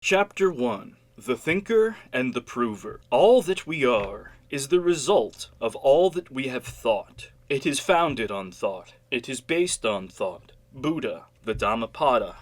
Chapter 1. The Thinker and the Prover. All that we are is the result of all that we have thought. It is founded on thought. It is based on thought. Buddha, the Dhammapada.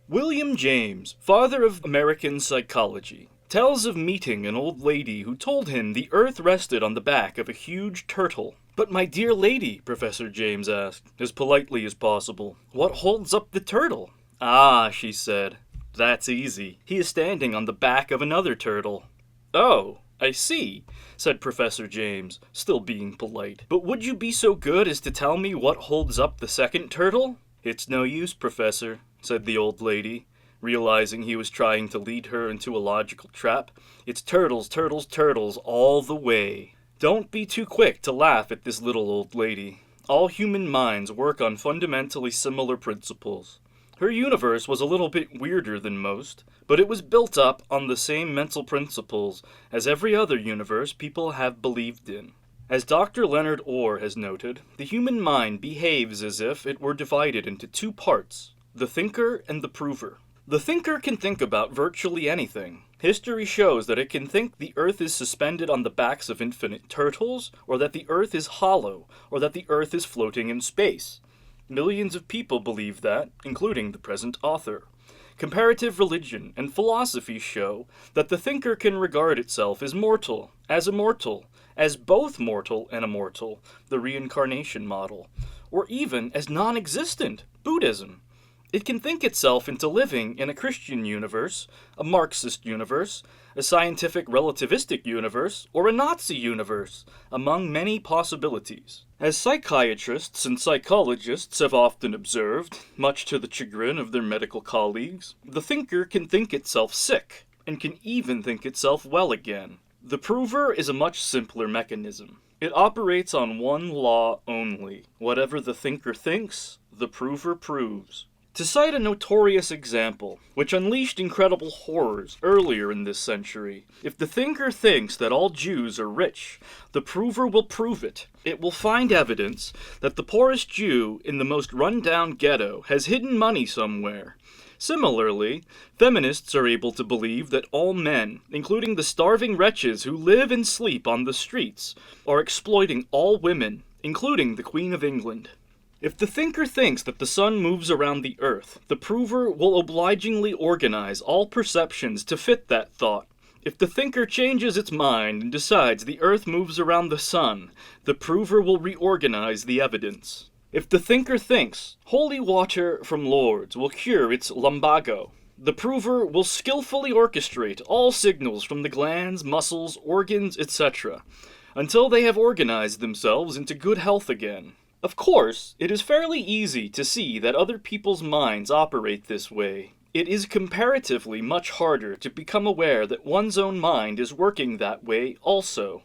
William James, father of American psychology, tells of meeting an old lady who told him the earth rested on the back of a huge turtle. "But my dear lady," Professor James asked, as politely as possible, "what holds up the turtle?" "Ah," she said, "that's easy. He is standing on the back of another turtle." "Oh, I see," said Professor James, still being polite. "But would you be so good as to tell me what holds up the second turtle?" "It's no use, Professor," said the old lady, realizing he was trying to lead her into a logical trap. "It's turtles, turtles, turtles all the way." Don't be too quick to laugh at this little old lady. All human minds work on fundamentally similar principles. Her universe was a little bit weirder than most, but it was built up on the same mental principles as every other universe people have believed in. As Dr. Leonard Orr has noted, the human mind behaves as if it were divided into two parts, the thinker and the prover. The thinker can think about virtually anything. History shows that it can think the earth is suspended on the backs of infinite turtles, or that the earth is hollow, or that the earth is floating in space. Millions of people believe that, including the present author. Comparative religion and philosophy show that the thinker can regard itself as mortal, as immortal, as both mortal and immortal, the reincarnation model, or even as non-existent, Buddhism. It can think itself into living in a Christian universe, a Marxist universe, a scientific relativistic universe, or a Nazi universe, among many possibilities. As psychiatrists and psychologists have often observed, much to the chagrin of their medical colleagues, the thinker can think itself sick, and can even think itself well again. The prover is a much simpler mechanism. It operates on one law only. Whatever the thinker thinks, the prover proves. To cite a notorious example, which unleashed incredible horrors earlier in this century, if the thinker thinks that all Jews are rich, the prover will prove it. It will find evidence that the poorest Jew in the most run-down ghetto has hidden money somewhere. Similarly, feminists are able to believe that all men, including the starving wretches who live and sleep on the streets, are exploiting all women, including the Queen of England. If the thinker thinks that the sun moves around the earth, the prover will obligingly organize all perceptions to fit that thought. If the thinker changes its mind and decides the earth moves around the sun, the prover will reorganize the evidence. If the thinker thinks holy water from Lourdes will cure its lumbago, the prover will skillfully orchestrate all signals from the glands, muscles, organs, etc., until they have organized themselves into good health again. Of course, it is fairly easy to see that other people's minds operate this way. It is comparatively much harder to become aware that one's own mind is working that way also.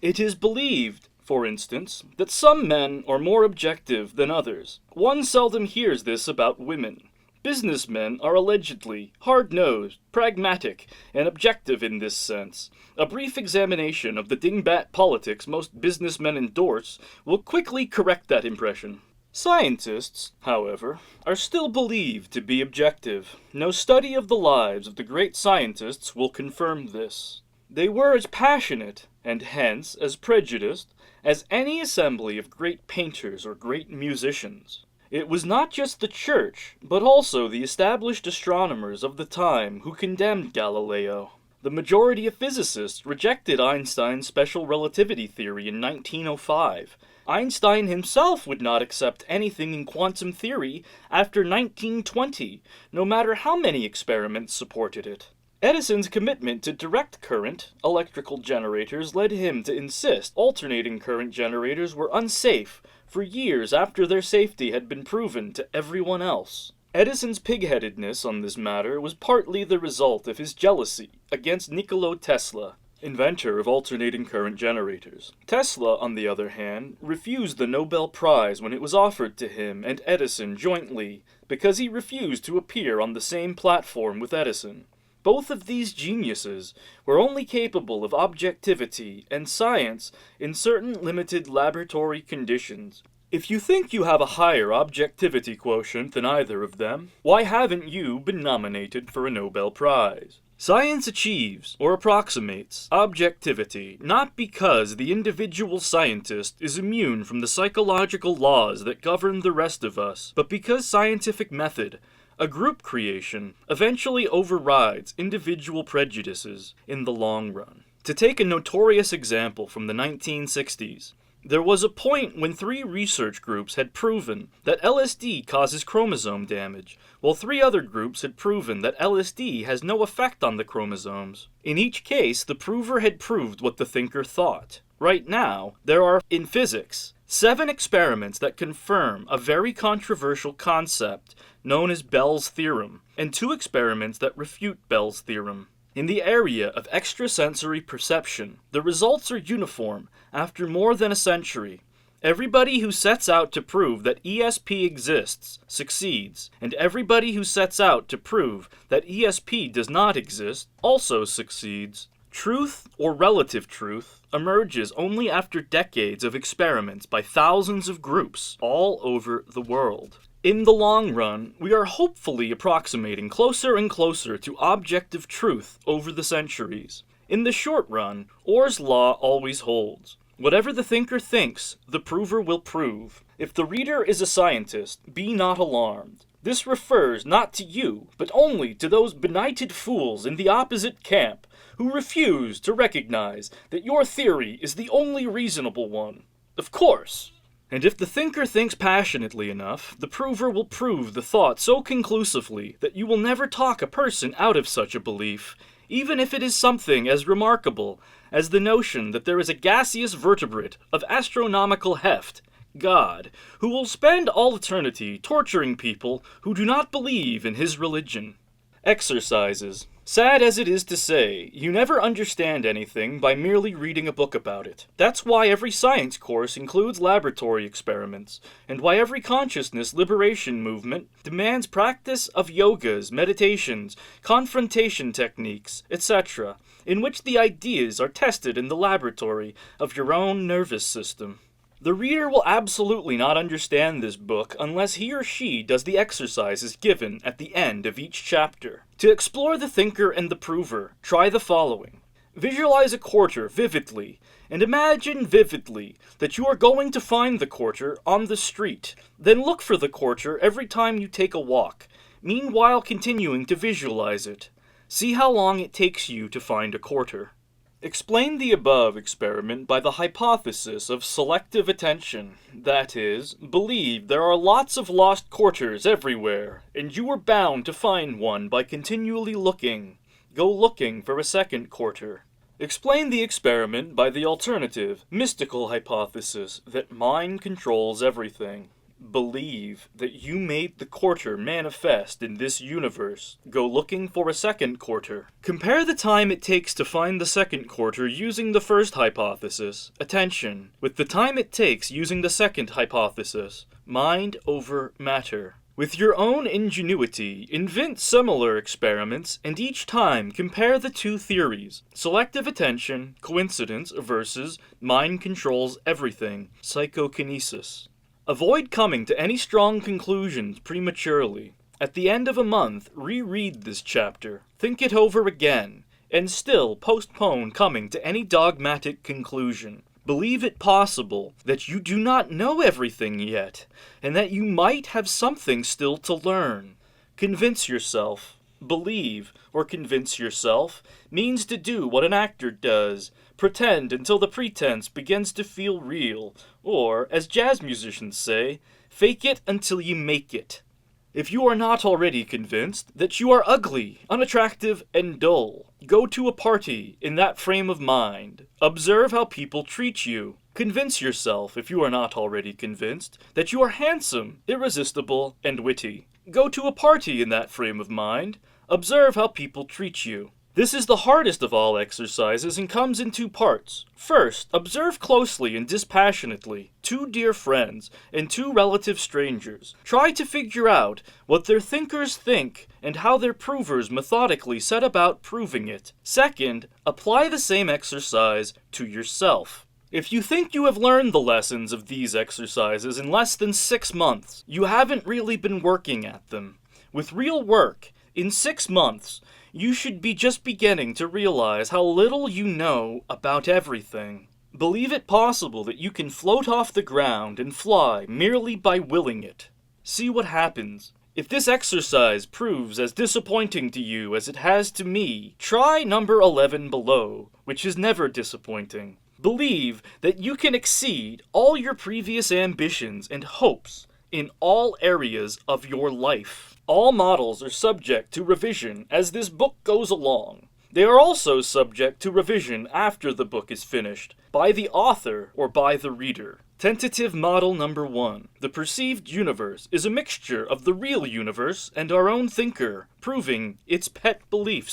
It is believed, for instance, that some men are more objective than others. One seldom hears this about women. Businessmen are allegedly hard-nosed, pragmatic, and objective in this sense. A brief examination of the dingbat politics most businessmen endorse will quickly correct that impression. Scientists, however, are still believed to be objective. No study of the lives of the great scientists will confirm this. They were as passionate, and hence as prejudiced, as any assembly of great painters or great musicians. It was not just the Church, but also the established astronomers of the time who condemned Galileo. The majority of physicists rejected Einstein's special relativity theory in 1905. Einstein himself would not accept anything in quantum theory after 1920, no matter how many experiments supported it. Edison's commitment to direct current, electrical generators, led him to insist alternating current generators were unsafe for years after their safety had been proven to everyone else. Edison's pig-headedness on this matter was partly the result of his jealousy against Nikola Tesla, inventor of alternating current generators. Tesla, on the other hand, refused the Nobel Prize when it was offered to him and Edison jointly because he refused to appear on the same platform with Edison. Both of these geniuses were only capable of objectivity and science in certain limited laboratory conditions. If you think you have a higher objectivity quotient than either of them, why haven't you been nominated for a Nobel Prize? Science achieves, or approximates, objectivity not because the individual scientist is immune from the psychological laws that govern the rest of us, but because scientific method, a group creation, eventually overrides individual prejudices in the long run. To take a notorious example from the 1960s, there was a point when 3 research groups had proven that LSD causes chromosome damage, while 3 other groups had proven that LSD has no effect on the chromosomes. In each case, the prover had proved what the thinker thought. Right now, there are, in physics, 7 experiments that confirm a very controversial concept known as Bell's theorem, and 2 experiments that refute Bell's theorem. In the area of extrasensory perception, the results are uniform after more than a century. Everybody who sets out to prove that ESP exists succeeds, and everybody who sets out to prove that ESP does not exist also succeeds. Truth, or relative truth, emerges only after decades of experiments by thousands of groups all over the world. In the long run, we are hopefully approximating closer and closer to objective truth over the centuries. In the short run, Orr's law always holds. Whatever the thinker thinks, the prover will prove. If the reader is a scientist, be not alarmed. This refers not to you, but only to those benighted fools in the opposite camp who refuse to recognize that your theory is the only reasonable one. Of course. And if the thinker thinks passionately enough, the prover will prove the thought so conclusively that you will never talk a person out of such a belief, even if it is something as remarkable as the notion that there is a gaseous vertebrate of astronomical heft, God, who will spend all eternity torturing people who do not believe in his religion. Exercises. Sad as it is to say, you never understand anything by merely reading a book about it. That's why every science course includes laboratory experiments, and why every consciousness liberation movement demands practice of yogas, meditations, confrontation techniques, etc., in which the ideas are tested in the laboratory of your own nervous system. The reader will absolutely not understand this book unless he or she does the exercises given at the end of each chapter. To explore the thinker and the prover, try the following. Visualize a quarter vividly, and imagine vividly that you are going to find the quarter on the street. Then look for the quarter every time you take a walk, meanwhile continuing to visualize it. See how long it takes you to find a quarter. Explain the above experiment by the hypothesis of selective attention. That is, believe there are lots of lost quarters everywhere, and you are bound to find one by continually looking. Go looking for a second quarter. Explain the experiment by the alternative, mystical hypothesis that mind controls everything. Believe that you made the quarter manifest in this universe. Go looking for a second quarter. Compare the time it takes to find the second quarter using the first hypothesis, attention, with the time it takes using the second hypothesis, mind over matter. With your own ingenuity, invent similar experiments, and each time compare the 2 theories, selective attention, coincidence versus mind controls everything, psychokinesis. Avoid coming to any strong conclusions prematurely. At the end of a month, reread this chapter, think it over again, and still postpone coming to any dogmatic conclusion. Believe it possible that you do not know everything yet, and that you might have something still to learn. Convince yourself. Believe, or convince yourself, means to do what an actor does, pretend until the pretense begins to feel real, or, as jazz musicians say, fake it until you make it. If you are not already convinced that you are ugly, unattractive, and dull, go to a party in that frame of mind. Observe how people treat you. Convince yourself, if you are not already convinced, that you are handsome, irresistible, and witty. Go to a party in that frame of mind. Observe how people treat you. This is the hardest of all exercises and comes in 2 parts. First, observe closely and dispassionately 2 dear friends and 2 relative strangers. Try to figure out what their thinkers think and how their provers methodically set about proving it. Second, apply the same exercise to yourself. If you think you have learned the lessons of these exercises in less than 6 months, you haven't really been working at them. With real work, in 6 months, you should be just beginning to realize how little you know about everything. Believe it possible that you can float off the ground and fly merely by willing it. See what happens. If this exercise proves as disappointing to you as it has to me, try number 11 below, which is never disappointing. Believe that you can exceed all your previous ambitions and hopes in all areas of your life. All models are subject to revision as this book goes along. They are also subject to revision after the book is finished, by the author or by the reader. Tentative model number 1. The perceived universe is a mixture of the real universe and our own thinker, proving its pet beliefs.